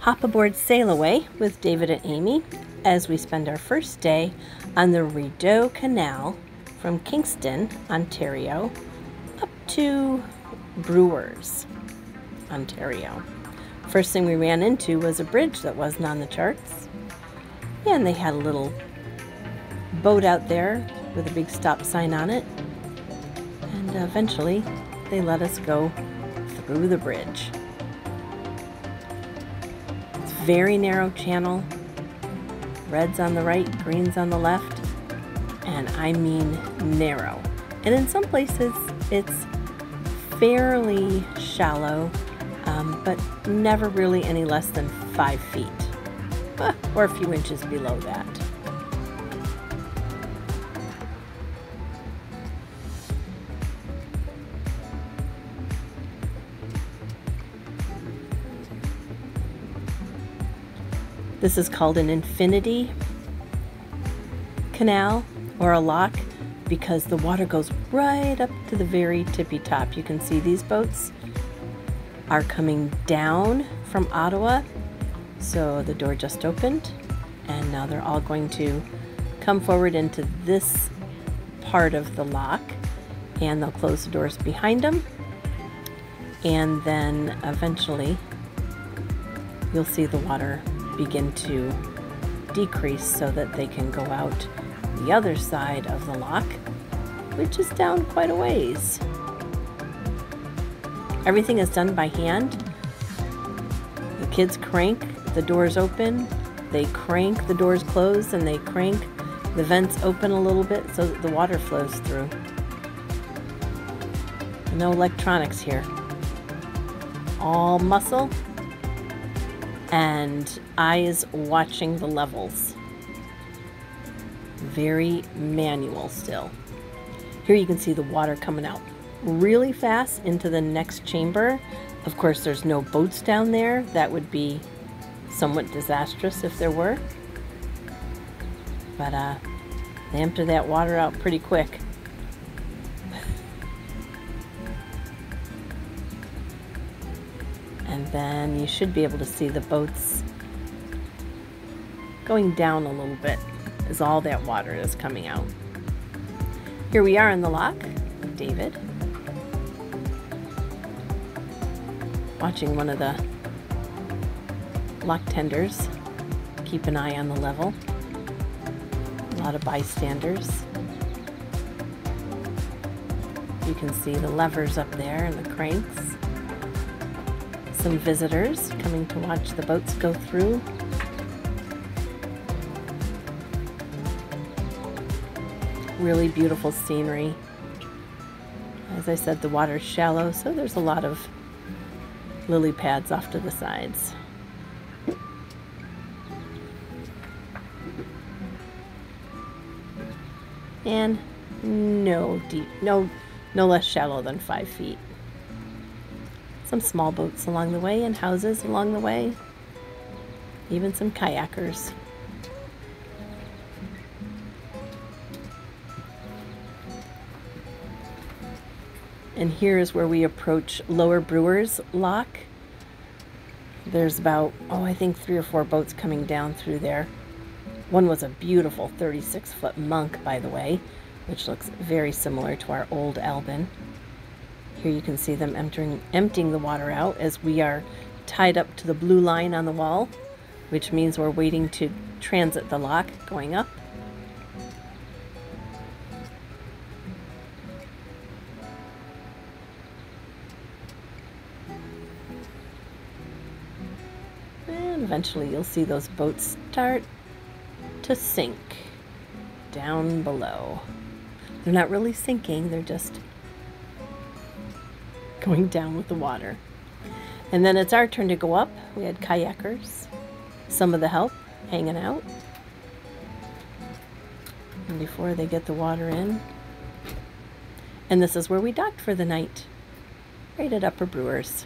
Hop aboard Selah Way with David and Amy as we spend our first day on the Rideau Canal from Kingston, Ontario, up to Brewers, Ontario. First thing we ran into was a bridge that wasn't on the charts, and they had a little boat out there with a big stop sign on it, and eventually they let us go through the bridge. It's a very narrow channel, reds on the right, greens on the left, and I mean narrow. And in some places it's fairly shallow, but never really any less than 5 feet, or a few inches below that. This is called an infinity canal or a lock because the water goes right up to the very tippy top. You can see these boats are coming down from Ottawa. So the door just opened and now they're all going to come forward into this part of the lock, and they'll close the doors behind them, and then eventually you'll see the water begin to decrease so that they can go out the other side of the lock, which is down quite a ways. Everything is done by hand. The kids crank the doors open, they crank the doors closed, and they crank the vents open a little bit so that the water flows through. No electronics here. All muscle and eyes watching the levels. Very manual still. Here you can see the water coming out really fast into the next chamber. Of course, there's no boats down there. That would be somewhat disastrous if there were. But they empty that water out pretty quick. And then you should be able to see the boats going down a little bit as all that water is coming out. Here we are in the lock with David, watching one of the lock tenders keep an eye on the level. A lot of bystanders. You can see the levers up there and the cranks. Some visitors coming to watch the boats go through. Really beautiful scenery. As I said, the water's shallow, so there's a lot of lily pads off to the sides. And no less shallow than 5 feet. Some small boats along the way and houses along the way. Even some kayakers. And here is where we approach Lower Brewers Lock. There's about, I think 3 or 4 boats coming down through there. One was a beautiful 36-foot monk, by the way, which looks very similar to our old Albin. Here you can see them emptying the water out as we are tied up to the blue line on the wall, which means we're waiting to transit the lock going up. And eventually you'll see those boats start to sink down below. They're not really sinking, they're just going down with the water. And then it's our turn to go up. We had kayakers, some of the help hanging out, and before they get the water in. And this is where we docked for the night, right at Upper Brewers.